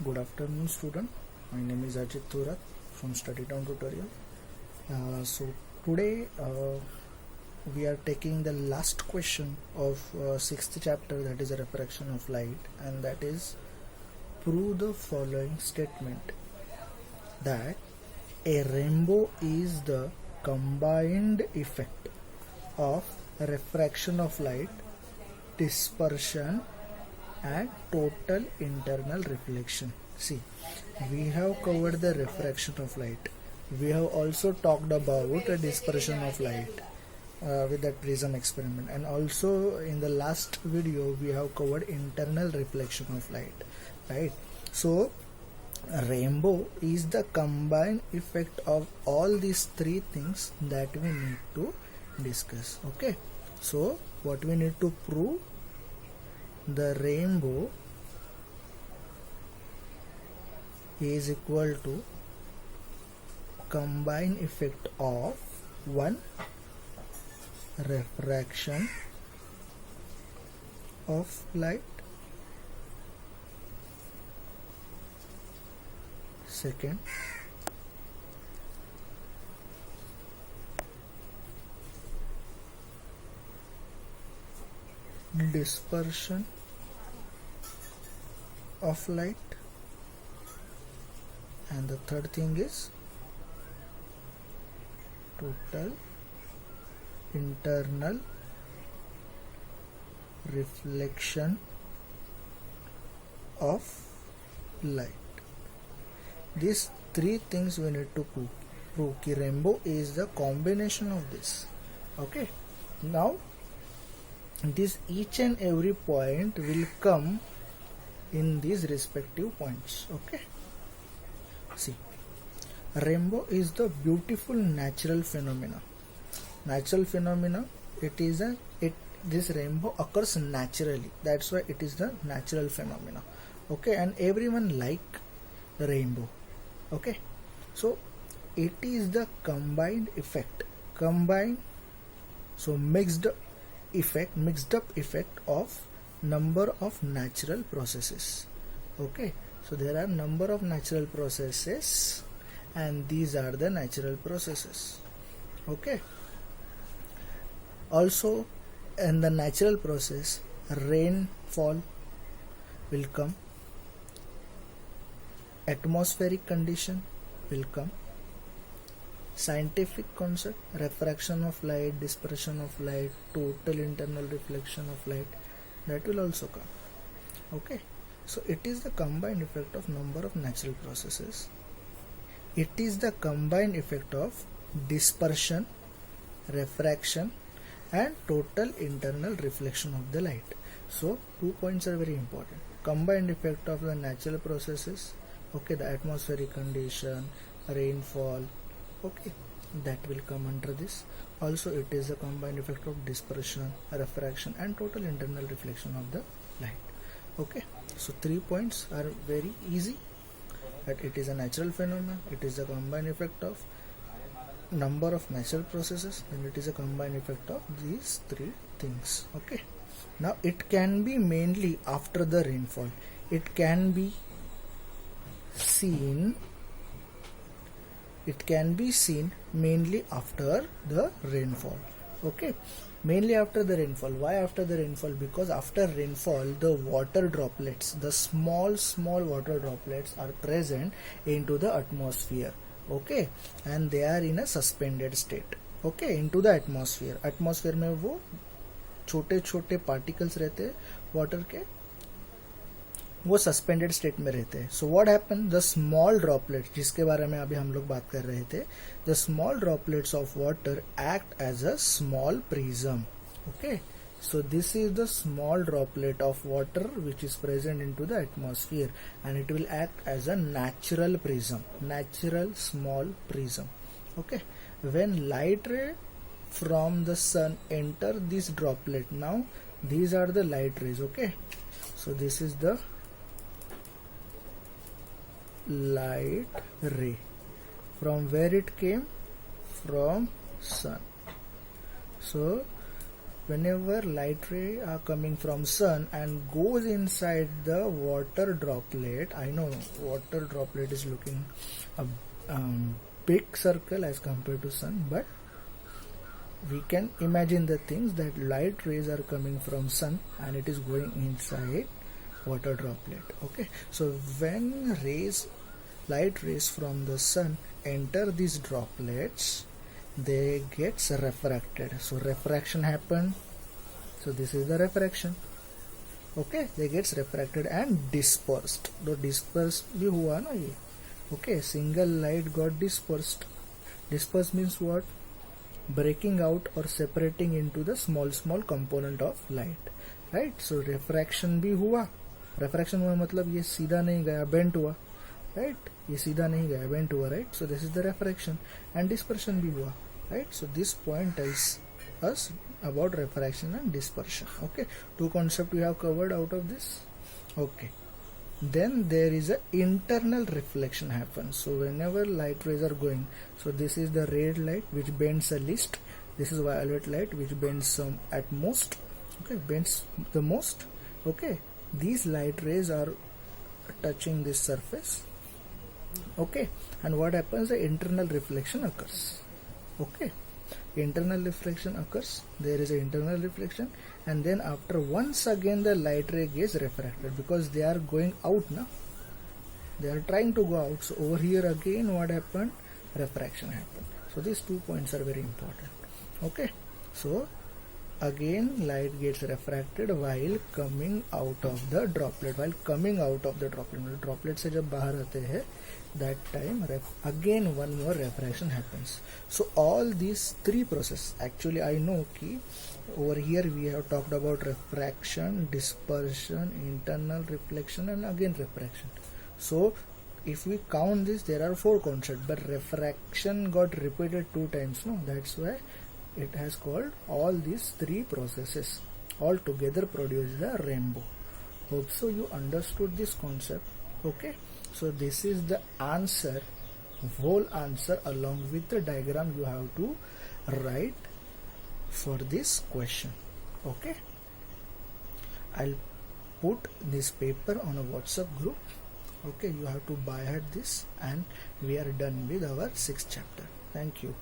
Good afternoon, student. My name is Ajit Thurat from StudyTown Tutorial. So today we are taking the last question of sixth chapter, that is a refraction of light, and that is prove the following statement that a rainbow is the combined effect of refraction of light, dispersion, and total internal reflection. See, we have covered the refraction of light. We have also talked about a dispersion of light with that prism experiment, and also in the last video we have covered internal reflection of light, right? So a rainbow is the combined effect of all these three things that we need to discuss. Okay, so what we need to prove: the rainbow is equal to combined effect of one, refraction of light, second, dispersion of light, and the third thing is total internal reflection of light. These three things we need to prove कि rainbow is the combination of this. Okay, now this each and every point will come in these respective points. Okay, see, rainbow is the beautiful natural phenomena. This rainbow occurs naturally, that's why it is the natural phenomena. Okay, and everyone like the rainbow. Okay, so it is the combined effect, mixed up effect of number of natural processes. Okay, so there are number of natural processes, and these are the natural processes. Okay, also in the natural process, rainfall will come, atmospheric condition will come, scientific concept, refraction of light, dispersion of light, total internal reflection of light, that will also come. Okay, so it is the combined effect of number of natural processes. It is the combined effect of dispersion, refraction, and total internal reflection of the light. So 2 points are very important: combined effect of the natural processes, okay, the atmospheric condition, rainfall, okay, that will come under this. Also it is a combined effect of dispersion, refraction, and total internal reflection of the light. Okay, so 3 points are very easy, that it is a natural phenomenon, it is a combined effect of number of natural processes, and it is a combined effect of these three things. Okay, now it can be mainly after the rainfall. It can be seen mainly after the rainfall. Okay, mainly after the rainfall. Why after the rainfall? Because after rainfall the water droplets, the small water droplets, are present into the atmosphere. Okay, and they are in a suspended state. Okay, into the atmosphere में वो छोटे छोटे particles रहते हैं water के, वो suspended state में रहते हैं. So what happen, the small droplets, जिसके बारे में अभी हम लोग बात कर रहे थे, the small droplets of water act as a small prism. Okay, so this is the small droplet of water which is present into the atmosphere, and it will act as a natural small prism. Okay, when light ray from the sun enter this droplet, now these are the light rays. Okay, so this is the light ray. From where it came? From sun. So whenever light ray are coming from sun and goes inside the water droplet, I know water droplet is looking a big circle as compared to sun, but we can imagine the things that light rays are coming from sun and it is going inside water droplet. Okay, so when light rays from the sun enter these droplets, they gets refracted. So refraction happen. So this is the refraction. Okay, they gets refracted and dispersed. तो dispersed भी हुआ ना ये. Okay, single light got dispersed. Dispersed means what? Breaking out or separating into the small component of light. Right? So refraction भी हुआ. Refraction हुआ मतलब ये सीधा नहीं गया, bent हुआ. Right? ये सीधा नहीं गया, bent हुआ. Right? So this is the refraction. And dispersion भी हुआ. Right? So this point tells us about refraction and dispersion. Okay, two concepts we have covered out of this. Okay, then there is a internal reflection happens. So whenever light rays are going, so this is the red light which bends the least, this is violet light which bends some at most. Okay, bends the most. Okay, these light rays are touching this surface. Okay, and what happens? The internal reflection occurs. Okay, internal reflection occurs. There is an internal reflection, and then after once again the light ray gets refracted because they are going out now. They are trying to go out. So over here again what happened? Refraction happened. So these 2 points are very important. Okay, so again light gets refracted while coming out of the droplet. While coming out of the droplet, droplet से जब बाहर आते हैं, that time again one more refraction happens. So all these three processes, actually I know कि over here we have talked about refraction, dispersion, internal reflection and again refraction. So if we count this, there are 4 concepts, but refraction got repeated 2 times. No, that's why it has called all these 3 processes all together produce the rainbow. Hope so you understood this concept. Okay, so this is the answer, whole answer along with the diagram you have to write for this question. Okay, I'll put this paper on a WhatsApp group. Okay, you have to buy at this, and we are done with our 6th chapter. Thank you.